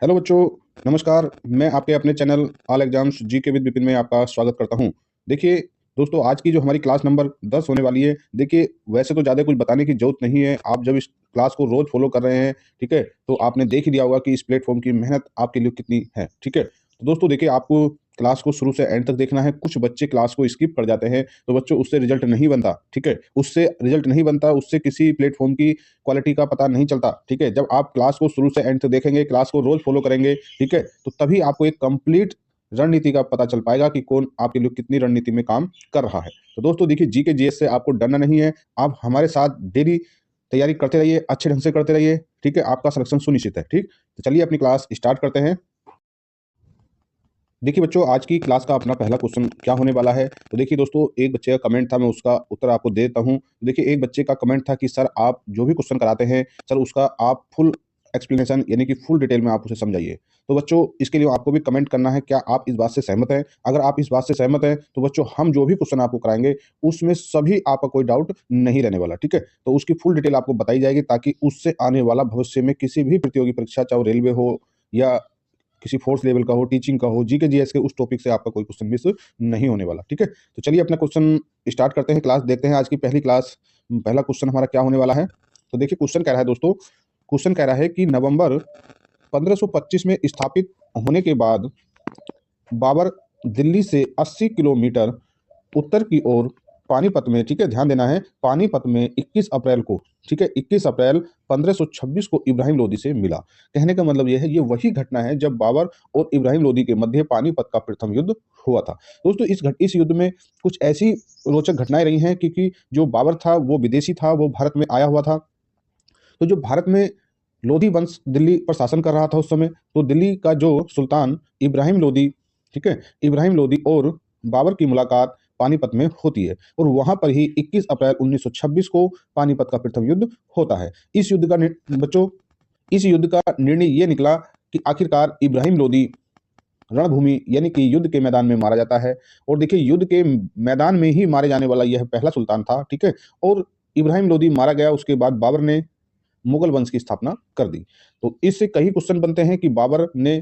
Hello बच्चों, नमस्कार। मैं आपके अपने channel all exams GK with Vipin में आपका स्वागत करता हूं। देखिए दोस्तों, आज की जो हमारी क्लास नंबर 10 होने वाली है, देखिए वैसे तो ज़्यादा कुछ बताने की ज़रूरत नहीं है। आप जब इस क्लास को रोज़ फॉलो कर रहे हैं, ठीक है, तो आपने देख ही लिया होगा कि इस प्लेटफॉर्म की मेहनत आपके लिए कितनी है, ठीक है। तो दोस्तों देखिए, आपको क्लास को शुरू से एंड तक देखना है। कुछ बच्चे क्लास को स्किप कर जाते हैं, तो बच्चों उससे रिजल्ट नहीं बनता, ठीक है। उससे रिजल्ट नहीं बनता, उससे किसी प्लेटफॉर्म की क्वालिटी का पता नहीं चलता, ठीक है। जब आप क्लास को शुरू से एंड तक देखेंगे, क्लास को रोज फॉलो करेंगे, ठीक है, तो तभी आपको एक कंप्लीट रणनीति का पता चल पाएगा कि कौन आपके लिए कितनी रणनीति में काम कर रहा है। तो दोस्तों देखिए, जीके जीएस से आपको डरना नहीं है। आप हमारे साथ डेली तैयारी करते रहिए, अच्छे ढंग से करते रहिए, ठीक है। आपका सिलेक्शन सुनिश्चित है, ठीक। तो चलिए अपनी क्लास स्टार्ट करते हैं। देखिए बच्चों, आज की क्लास का अपना पहला क्वेश्चन क्या होने वाला है। तो देखिए दोस्तों, एक बच्चे का कमेंट था, मैं उसका उत्तर आपको दे देता हूं। तो देखिए, एक बच्चे का कमेंट था कि सर आप जो भी क्वेश्चन कराते हैं, सर उसका आप फुल एक्सप्लेनेशन यानी कि फुल डिटेल में आप उसे समझाइए। तो बच्चों, इसके लिए आपको भी कमेंट करना है, क्या आप इस बात से सहमत हैं। अगर आप इस बात से सहमत हैं तो बच्चों, हम जो भी क्वेश्चन आपको कराएंगे उसमें सभी आपका कोई डाउट नहीं रहने वाला, ठीक है। तो उसकी फुल डिटेल आपको बताई जाएगी, ताकि उससे आने वाला भविष्य में किसी भी प्रतियोगी परीक्षा, चाहे वो रेलवे हो या किसी फोर्थ लेवल का हो, टीचिंग का हो, जीके जीएस के उस टॉपिक से आपका कोई क्वेश्चन मिस नहीं होने वाला, ठीक है। तो चलिए अपना क्वेश्चन स्टार्ट करते हैं, क्लास देखते हैं। आज की पहली क्लास, पहला क्वेश्चन हमारा क्या होने वाला है। तो देखिए क्वेश्चन कह रहा है दोस्तों, क्वेश्चन कह रहा है कि नवंबर 1525 में स्थापित होने के बाद बाबर दिल्ली से 80 किलोमीटर उत्तर की ओर पानीपत में, ठीक है, ध्यान देना है, पानीपत में 21 अप्रैल को, ठीक है, 21 अप्रैल 1526 को इब्राहिम लोदी से मिला। कहने का मतलब यह है, ये वही घटना है जब बाबर और इब्राहिम लोदी के मध्य पानीपत का प्रथम युद्ध हुआ था। दोस्तों इस युद्ध में कुछ ऐसी रोचक घटनाएं रही हैं, क्योंकि जो बाबर था वो विदेशी था, वो भारत में आया हुआ था। तो जो भारत में लोधी वंश दिल्ली पर शासन कर रहा था उस समय, तो दिल्ली का जो सुल्तान इब्राहिम लोदी, ठीक है, इब्राहिम लोदी और बाबर की मुलाकात पानीपत में होती है, और वहां पर ही 21 अप्रैल 1926 को पानीपत का प्रथम युद्ध होता है। इस युद्ध का बच्चों, इस युद्ध का निर्णय ये निकला कि आखिरकार इब्राहिम लोदी रणभूमि यानी कि युद्ध के मैदान में मारा जाता है। और देखिए, युद्ध के मैदान में ही मारे जाने वाला यह पहला सुल्तान था, ठीक है। और इब्राहिम लोदी मारा गया, उसके बाद बाबर ने मुगल वंश की स्थापना कर दी। तो इससे कई क्वेश्चन बनते हैं कि बाबर ने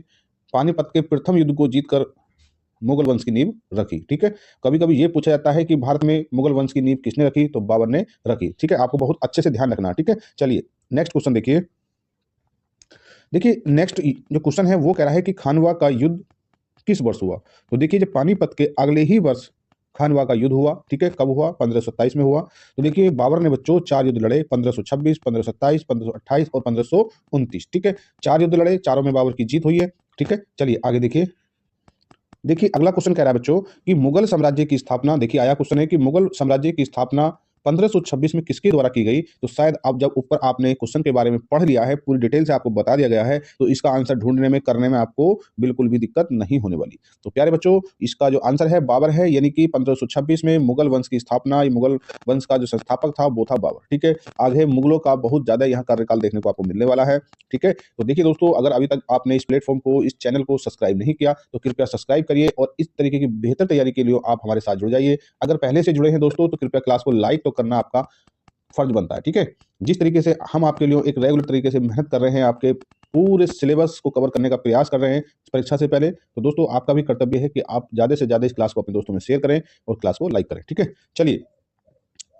पानीपत के प्रथम युद्ध को जीतकर मुगल वंश की नींव रखी, ठीक है। कभी कभी ये पूछा जाता है कि भारत में मुगल वंश की नींव किसने रखी, तो बाबर ने रखी, ठीक है। आपको बहुत अच्छे से ध्यान रखना, ठीक है। चलिए नेक्स्ट क्वेश्चन देखिए। देखिए नेक्स्ट जो क्वेश्चन है वो कह रहा है कि खानवा का युद्ध किस वर्ष हुआ। तो देखिए, जब पानीपत के अगले ही वर्ष खानवा का युद्ध हुआ, ठीक है, कब हुआ, 1527 में हुआ। तो देखिए, बाबर ने बच्चों 4 युद्ध लड़े, 1526, 1527, 1528 और 1529, ठीक है। 4 युद्ध लड़े, चारों में बाबर की जीत हुई है, ठीक है। चलिए आगे देखिए। देखिए अगला क्वेश्चन कह रहा है बच्चों कि मुगल साम्राज्य की स्थापना, देखिए आया क्वेश्चन है कि मुगल साम्राज्य की स्थापना 1526 में किसके द्वारा की गई। तो शायद आप जब ऊपर आपने क्वेश्चन के बारे में पढ़ लिया है, पूरी डिटेल से आपको बता दिया गया है, तो इसका आंसर ढूंढने में, करने में आपको बिल्कुल भी दिक्कत नहीं होने वाली। तो प्यारे बच्चों, इसका जो आंसर है बाबर है, यानी कि 1526 में मुगल वंश की स्थापना, मुगल वंश का जो संस्थापक था वो था बाबर, ठीक है। आगे मुगलों का बहुत ज्यादा यहाँ कार्यकाल देखने को आपको मिलने वाला है, ठीक है। तो देखिए दोस्तों, अगर अभी तक आपने इस प्लेटफॉर्म को, इस चैनल को सब्सक्राइब नहीं किया, तो कृपया सब्सक्राइब करिए, और इस तरीके की बेहतर तैयारी के लिए आप हमारे साथ जुड़ जाइए। अगर पहले से जुड़े हैं दोस्तों, तो कृपया क्लास को लाइक तो करना आपका फर्ज बनता है, ठीक है। जिस तरीके से हम आपके लिए एक रेगुलर तरीके से मेहनत कर रहे हैं, आपके पूरे सिलेबस को कवर करने का प्रयास कर रहे हैं परीक्षा से पहले, तो दोस्तों आपका भी कर्तव्य है कि आप ज्यादा से ज्यादा इस क्लास को अपने दोस्तों में शेयर करें और क्लास को लाइक करें, ठीक है। चलिए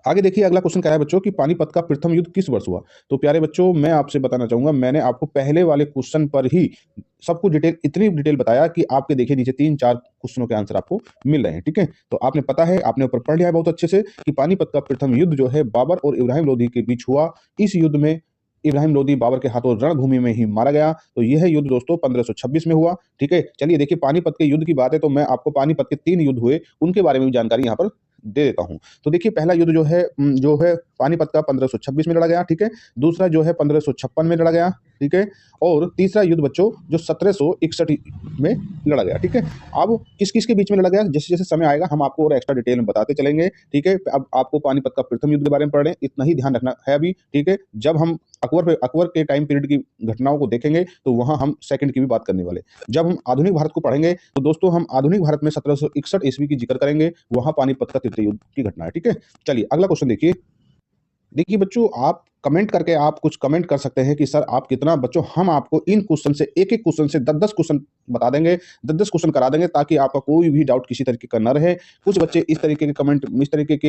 आगे देखिए, अगला क्वेश्चन क्या है बच्चों कि पानीपत का प्रथम युद्ध किस वर्ष हुआ। तो प्यारे बच्चों, मैं आपसे बताना चाहूंगा, मैंने आपको पहले वाले क्वेश्चन पर ही सब कुछ डिटेल, इतनी डिटेल बताया कि आपके देखिए नीचे 3-4 क्वेश्चनों के आंसर आपको मिल रहे हैं, ठीक है। तो आपने पता है, आपने ऊपर पढ़ लिया है बहुत अच्छे से कि पानीपत का प्रथम युद्ध जो है बाबर और इब्राहिम लोदी के बीच हुआ। इस युद्ध में इब्राहिम लोदी बाबर के हाथों रणभूमि में ही मारा गया। तो यह युद्ध दोस्तों 1526 में हुआ, ठीक है। चलिए देखिए, पानीपत के युद्ध की बात है, तो मैं आपको पानीपत के 3 युद्ध हुए उनके बारे में भी जानकारी यहाँ पर दे देता हूं। तो देखिए, पहला युद्ध जो है पानीपत का 1526 में लड़ा गया, ठीक है। दूसरा जो है 1556 में लड़ा गया, ठीक है। और तीसरा युद्ध बच्चों जो 1761 में लड़ा गया, ठीक है। अब किस किस के बीच में लड़ा गया, जैसे जैसे समय आएगा हम आपको और एक्स्ट्रा डिटेल में बताते चलेंगे, ठीक है। अब आपको पानीपत का प्रथम युद्ध के बारे में पढ़ रहे हैं, इतना ही ध्यान रखना है अभी, ठीक है। जब हम अकबर के टाइम पीरियड की घटनाओं को देखेंगे, तो वहां हम सेकंड की भी बात करने वाले। जब हम आधुनिक भारत को पढ़ेंगे, तो दोस्तों हम आधुनिक भारत में 1761 ईस्वी की जिक्र करेंगे, वहां पानीपत का तृतीय युद्ध की घटना है, ठीक है। चलिए अगला क्वेश्चन देखिए। देखिए बच्चों, आप कमेंट करके आप कुछ कमेंट कर सकते हैं कि सर आप कितना बच्चों, हम आपको इन क्वेश्चन से एक-एक क्वेश्चन से 10-10 क्वेश्चन बता देंगे, 10-10 क्वेश्चन करा देंगे ताकि आपका कोई भी डाउट किसी तरीके का ना रहे। कुछ बच्चे इस तरीके के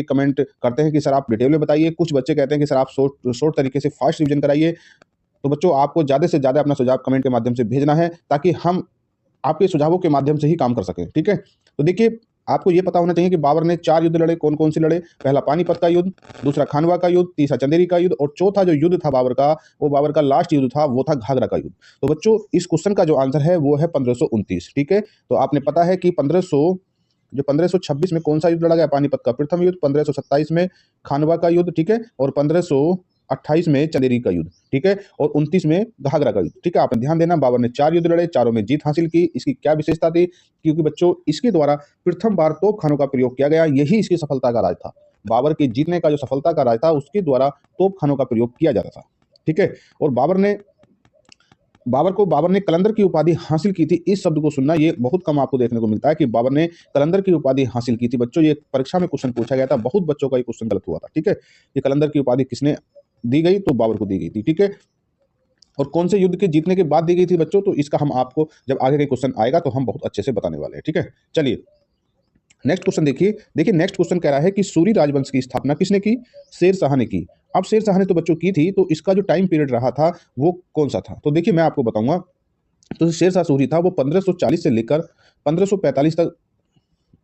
कमेंट करते हैं कि सर आप डिटेल में बताइए, कुछ बच्चे कहते हैं कि सर आप शॉर्ट शॉर्ट तरीके से फास्ट रिवीजन कराइए। तो बच्चों, आपको ज़्यादा से ज़्यादा अपना सुझाव कमेंट के माध्यम से भेजना है ताकि हम आपके सुझावों के माध्यम से ही काम कर सकें, ठीक है? तो देखिए, आपको ये पता होना चाहिए कि बाबर ने 4 युद्ध लड़े, कौन-कौन से लड़े? पहला पानीपत का युद्ध, दूसरा खानवा का युद्ध, तीसरा चंदेरी का युद्ध और चौथा जो युद्ध था बाबर का, वो बाबर का लास्ट युद्ध था, वो था घाघरा का युद्ध। तो बच्चों, इस क्वेश्चन का जो आंसर है, वो है 1529, ठीक है? तो आपने पता है कि 1526 में कौन-सा युद्ध लड़ा गया? पानीपत का प्रथम युद्ध, 1527 में खानवा का युद्ध, ठीक है? और 1528 में चंदेरी का युद्ध, ठीक है? और 29 में घाघरा का युद्ध, ठीक है? आपने ध्यान देना, बाबर ने 4 युद्ध लड़े, चारों में जीत हासिल की। इसकी क्या विशेषता थी? क्योंकि बच्चों, इसके द्वारा प्रथम बार तोपखानों का प्रयोग किया गया, यही इसकी सफलता का राज था। बाबर के जीतने का जो सफलता का राज था, उसके द्वारा तोपखानों का प्रयोग किया जाता था, ठीक है? और बाबर ने कलंदर की उपाधि हासिल की थी। इस शब्द को सुनना, ये बहुत कम आपको देखने को मिलता है कि बाबर ने कलंदर की उपाधि हासिल की थी। बच्चों, ये परीक्षा में क्वेश्चन पूछा गया था, बहुत बच्चों का ये क्वेश्चन गलत हुआ था, ठीक है? ये कलंदर की उपाधि किसने दी गई? तो बाबर को दी गई थी, ठीक है? और कौन से युद्ध के जीतने के बाद दी गई थी बच्चों? तो इसका हम आपको जब आगे का क्वेश्चन आएगा तो हम बहुत अच्छे से बताने वाले हैं, ठीक है? चलिए, नेक्स्ट क्वेश्चन देखिए। देखिए, नेक्स्ट क्वेश्चन कह रहा है कि सूरी राजवंश की स्थापना किसने की? शेर शाह ने की। अब शेर शाह ने तो बच्चों की थी, तो इसका जो टाइम पीरियड रहा था, वो कौन-सा था? तो देखिए, मैं आपको बताऊँगा। तो शेर शाह सूरी था, वो 1540 से लेकर 1545 तक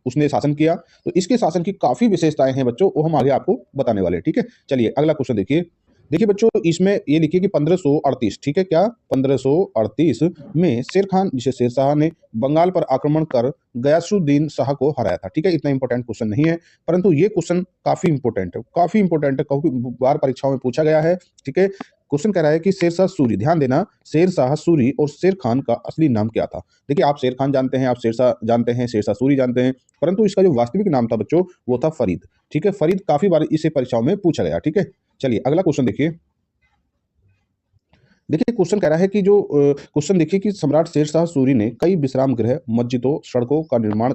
उसने शासन किया। तो इसके शासन की काफ़ी विशेषताएँ हैं बच्चों, वो हम आगे आपको बताने वाले हैं, ठीक है? चलिए, अगला क्वेश्चन देखिए। देखिए बच्चों, इसमें ये लिखिए कि 1538, ठीक है? क्या? 1538 में शेर खान, जिसे शेर शाह ने बंगाल पर आक्रमण कर गयासुद्दीन शाह को हराया था, ठीक है? इतना इंपॉर्टेंट क्वेश्चन नहीं है, परंतु ये क्वेश्चन काफ़ी इंपॉर्टेंट है, काफ़ी इंपॉर्टेंट है, काफ़ी बार परीक्षाओं में पूछा गया है, ठीक है? क्वेश्चन कह रहा है कि शेर शाह सूरी, ध्यान देना, शेर शाह सूरी और शेर खान का असली नाम क्या था? देखिए, आप शेर खान जानते हैं, आप शेर शाह जानते हैं, शेर शाह सूरी जानते हैं, परंतु इसका जो वास्तविक नाम था बच्चों, वो था फरीद, ठीक है? फरीद काफ़ी बार इसे परीक्षाओं में पूछा गया, ठीक है? चलिए, अगला क्वेश्चन देखिए। देखिए, क्वेश्चन कह रहा है कि क्वेश्चन देखिए कि सम्राट शेर शाह सूरी ने कई विश्राम गृह, मस्जिदों, सड़कों का निर्माण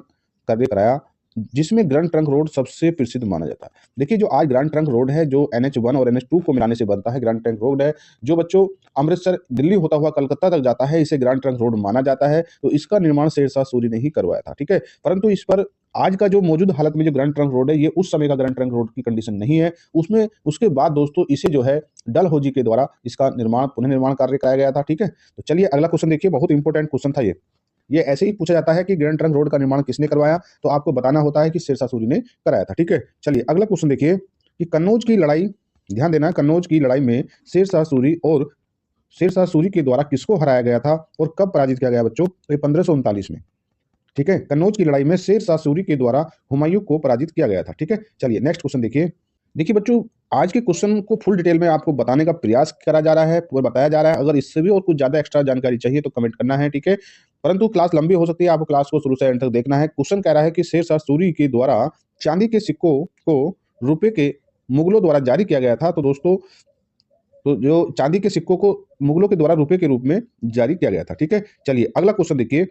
कार्य कराया, जिसमें ग्रैंड ट्रंक रोड सबसे प्रसिद्ध माना जाता है। देखिए, जो आज ग्रैंड ट्रंक रोड है, जो NH1 और NH2 को मिलाने से बनता है, ग्रैंड ट्रंक रोड है, जो बच्चों अमृतसर, दिल्ली होता हुआ कलकत्ता तक जाता है, इसे ग्रैंड ट्रंक रोड माना जाता है। तो इसका निर्माण शेर शाह सूरी ने ही करवाया था, ठीक है? परंतु इस पर आज का जो मौजूद हालत में जो ग्रैंड ट्रंक रोड है, ये उस समय का ग्रैंड ट्रंक रोड की कंडीशन नहीं है। उसमें उसके बाद दोस्तों इसे जो है डलहौजी के द्वारा इसका पुनर्निर्माण कार्य कराया गया था, ठीक है? तो चलिए, अगला क्वेश्चन देखिए, बहुत इंपॉर्टेंट क्वेश्चन था ये। ये ऐसे ही पूछा जाता है कि ग्रैंड ट्रंक रोड का निर्माण किसने करवाया? तो आपको बताना होता है कि शेर शाह सूरी ने कराया था, ठीक है? चलिए, अगला क्वेश्चन देखिए कि कन्नौज की लड़ाई, ध्यान देना, कन्नौज की लड़ाई में शेर शाह सूरी के द्वारा किसको हराया गया था और कब पराजित किया गया बच्चों? तो ये 1539 में, ठीक है? कन्नौज की लड़ाई में शेर शाह सूरी के द्वारा हुमायूं को पराजित किया गया था, ठीक है? चलिए, नेक्स्ट क्वेश्चन देखिए। देखिए बच्चों, आज के क्वेश्चन को फुल डिटेल में आपको बताने का प्रयास करा जा रहा है और बताया जा रहा है। अगर इससे भी और कुछ ज़्यादा एक्स्ट्रा जानकारी चाहिए तो कमेंट करना है, ठीक है? परंतु क्लास लंबी हो सकती है, आपको क्लास को शुरू से एंड तक देखना है। क्वेश्चन कह रहा है कि शेर शाह सूरी के द्वारा चांदी के सिक्कों को रुपए के मुगलों द्वारा जारी किया गया था। तो दोस्तों, तो जो चांदी के सिक्कों को मुगलों के द्वारा रुपए के रूप में जारी किया गया था, ठीक है? चलिए, अगला क्वेश्चन देखिए।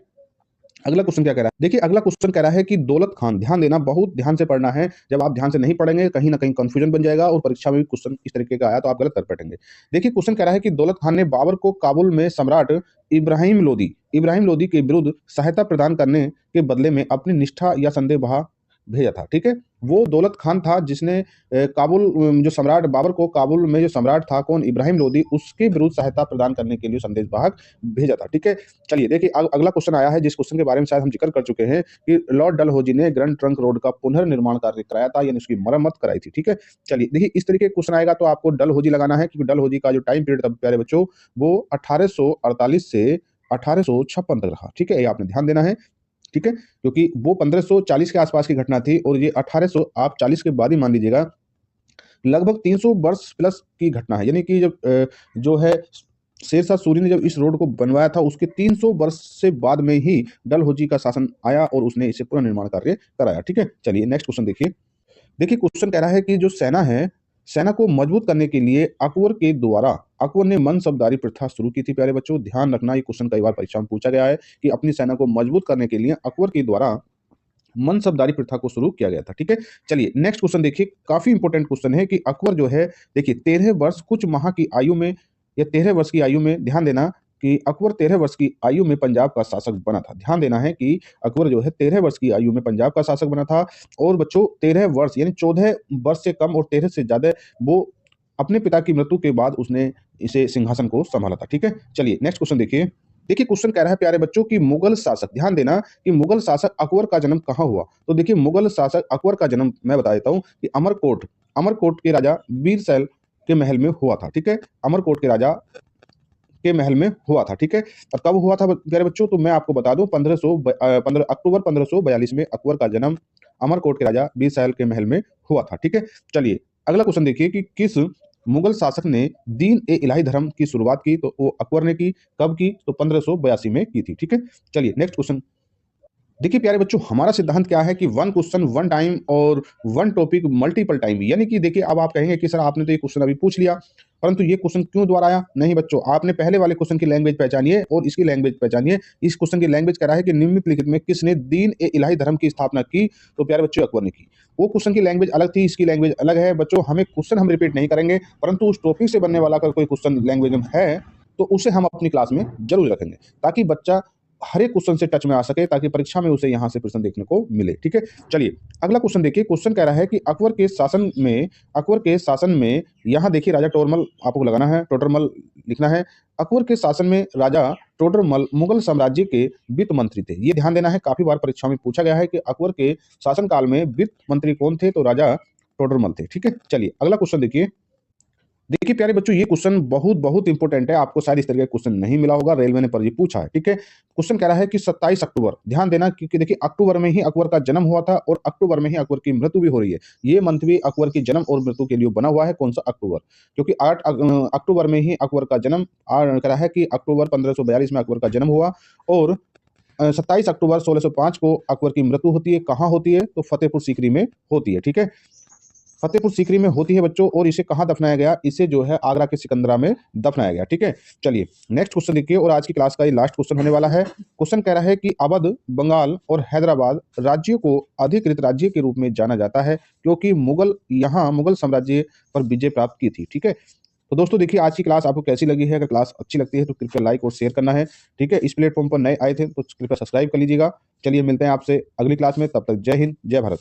अगला क्वेश्चन क्या कह रहा है? देखिए, अगला क्वेश्चन कह रहा है कि दौलत खान, ध्यान देना, बहुत ध्यान से पढ़ना है। जब आप ध्यान से नहीं पढ़ेंगे, कहीं न कहीं कन्फ्यूजन बन जाएगा और परीक्षा में भी क्वेश्चन इस तरीके का आया तो आप गलत कर बैठेंगे। देखिए, क्वेश्चन कह रहा है कि दौलत खान ने बाबर को काबुल में सम्राट इब्राहिम लोदी के विरुद्ध सहायता प्रदान करने के बदले में अपनी निष्ठा या संदेह भेजा था, ठीक है? वो दौलत खान था जिसने जो सम्राट बाबर को, काबुल में जो सम्राट था कौन? इब्राहिम लोदी, उसके विरुद्ध सहायता प्रदान करने के लिए संदेश वाहक भेजा था, ठीक है? चलिए, देखिए, अगला क्वेश्चन आया है जिस क्वेश्चन के बारे में शायद हम जिक्र कर चुके हैं कि लॉर्ड डलहौजी ने ग्रैंड ट्रंक रोड का पुनर्निर्माण कार्य कराया था, यानी उसकी मरम्मत कराई थी, ठीक है? चलिए, देखिए, इस तरीके का क्वेश्चन आएगा तो आपको डलहौजी लगाना है, क्योंकि डलहौजी का जो टाइम पीरियड था प्यारे बच्चों, वो 1848 से 1856 तक रहा, ठीक है? ये आपने ध्यान देना है, ठीक है? क्योंकि वो 1540 के आसपास की घटना थी और ये 1800 आप 40 के बाद ही मान लीजिएगा, लगभग 300 वर्ष प्लस की घटना है। यानी कि जब जो है शेर शाह सूरी ने जब इस रोड को बनवाया था, उसके 300 वर्ष से बाद में ही डलहौजी का शासन आया और उसने इसे पुनर्निर्माण कार्य कराया, ठीक है? चलिए, नेक्स्ट क्वेश्चन देखिए। देखिए, क्वेश्चन कह रहा है कि जो सेना है, सेना को मजबूत करने के लिए अकबर ने मनसबदारी प्रथा शुरू की थी। प्यारे बच्चों, ध्यान रखना, ये क्वेश्चन कई बार परीक्षा में पूछा गया है कि अपनी सेना को मजबूत करने के लिए अकबर के द्वारा मनसबदारी प्रथा को शुरू किया गया था। ठीक है, चलिए नेक्स्ट क्वेश्चन देखिए, काफी इंपॉर्टेंट क्वेश्चन है कि अकबर जो है, देखिए 13 वर्ष कुछ माह की आयु में या 13 वर्ष की आयु में, ध्यान देना कि अकबर 13 वर्ष की आयु में पंजाब का शासक बना था। ध्यान देना है कि अकबर जो है 13 वर्ष की आयु में पंजाब का शासक बना था। और बच्चों 13 वर्ष यानी 14 वर्ष से कम और 13 से ज्यादा वो अपने पिता की मृत्यु के बाद उसने इसे सिंहासन को संभाला था। ठीक है, चलिए नेक्स्ट क्वेश्चन देखिए। देखिए क्वेश्चन कह रहा है प्यारे बच्चों कि मुगल शासक, ध्यान देना कि मुगल शासक अकबर का जन्म कहाँ हुआ। तो देखिए मुगल शासक अकबर का जन्म मैं बता देता हूँ कि अमरकोट के राजा वीरसैल के महल में हुआ था। ठीक है, अमरकोट के राजा के महल में हुआ था। ठीक है, और कब हुआ था प्यारे बच्चों, तो मैं आपको बता दूं 15 अक्टूबर 1542 में अकबर का जन्म अमरकोट के राजा वीरसैल के महल में हुआ था। ठीक है, चलिए अगला क्वेश्चन देखिए कि किस मुगल शासक ने दीन ए इलाही धर्म की शुरुआत की। तो वो अकबर ने की। कब की, तो 1582 में की थी। ठीक है, चलिए नेक्स्ट क्वेश्चन देखिए प्यारे बच्चों, हमारा सिद्धांत क्या है कि वन क्वेश्चन वन टाइम और वन टॉपिक मल्टीपल टाइम। यानी कि देखिए अब आप कहेंगे कि सर आपने तो ये क्वेश्चन अभी पूछ लिया, परंतु ये क्वेश्चन क्यों दोबारा आया। नहीं बच्चों, आपने पहले वाले क्वेश्चन की लैंग्वेज पहचानिए और इसकी लैंग्वेज पहचानिए। इस क्वेश्चन की लैंग्वेज कह रहा है कि निम्नलिखित में किसने दीन ए इलाही धर्म की स्थापना की। तो प्यारे बच्चों अकबर ने की। वो क्वेश्चन की लैंग्वेज अलग थी, इसकी लैंग्वेज अलग है। बच्चों हमें क्वेश्चन हम रिपीट नहीं करेंगे, परंतु उस टॉपिक से बनने वाला अगर कोई क्वेश्चन लैंग्वेज में है तो उसे हम अपनी क्लास में जरूर रखेंगे, ताकि बच्चा हर एक क्वेश्चन से टच में आ सके, ताकि परीक्षा में उसे यहाँ से प्रश्न देखने को मिले। ठीक है, चलिए अगला क्वेश्चन देखिए। क्वेश्चन कह रहा है कि अकबर के शासन में यहाँ देखिए राजा टोडरमल आपको लगाना है, टोडरमल लिखना है। अकबर के शासन में राजा टोडरमल मुगल साम्राज्य के वित्त मंत्री थे। ये ध्यान देना है, काफी बार परीक्षा में पूछा गया है कि अकबर के शासन काल में वित्त मंत्री कौन थे। तो राजा टोडरमल थे। ठीक है, चलिए अगला क्वेश्चन देखिए। देखिए प्यारे बच्चों, ये क्वेश्चन बहुत बहुत इंपॉर्टेंट है। आपको शायद इस तरह का क्वेश्चन नहीं मिला होगा, रेलवे ने पर ये पूछा है। ठीक है, क्वेश्चन कह रहा है कि 27 अक्टूबर, ध्यान देना क्योंकि देखिए अक्टूबर में ही अकबर का जन्म हुआ था और अक्टूबर में ही अकबर की मृत्यु भी हो रही है। ये मंथ भी अकबर की जन्म और मृत्यु के लिए बना हुआ है। कौन सा, अक्टूबर, क्योंकि 8 अक्टूबर में ही अकबर का जन्म कह रहा है कि अक्टूबर 1542 में अकबर का जन्म हुआ और 27 अक्टूबर 1605 को अकबर की मृत्यु होती है। कहाँ होती है, तो फतेहपुर सीकरी में होती है। ठीक है, फतेहपुर सीकरी में होती है बच्चों। और इसे कहाँ दफनाया गया, इसे जो है आगरा के सिकंदरा में दफनाया गया। ठीक है, चलिए नेक्स्ट क्वेश्चन देखिए और आज की क्लास का ये लास्ट क्वेश्चन होने वाला है। क्वेश्चन कह रहा है कि अवध, बंगाल और हैदराबाद राज्यों को अधिकृत राज्य के रूप में जाना जाता है क्योंकि मुगल साम्राज्य पर विजय प्राप्त की थी। ठीक है, तो दोस्तों देखिए आज की क्लास आपको कैसी लगी है। अगर क्लास अच्छी लगती है तो कृपया लाइक और शेयर करना है। ठीक है, इस प्लेटफॉर्म पर नए आए थे तो कृपया सब्सक्राइब कर लीजिएगा। चलिए मिलते हैं आपसे अगली क्लास में, तब तक जय हिंद, जय भारत।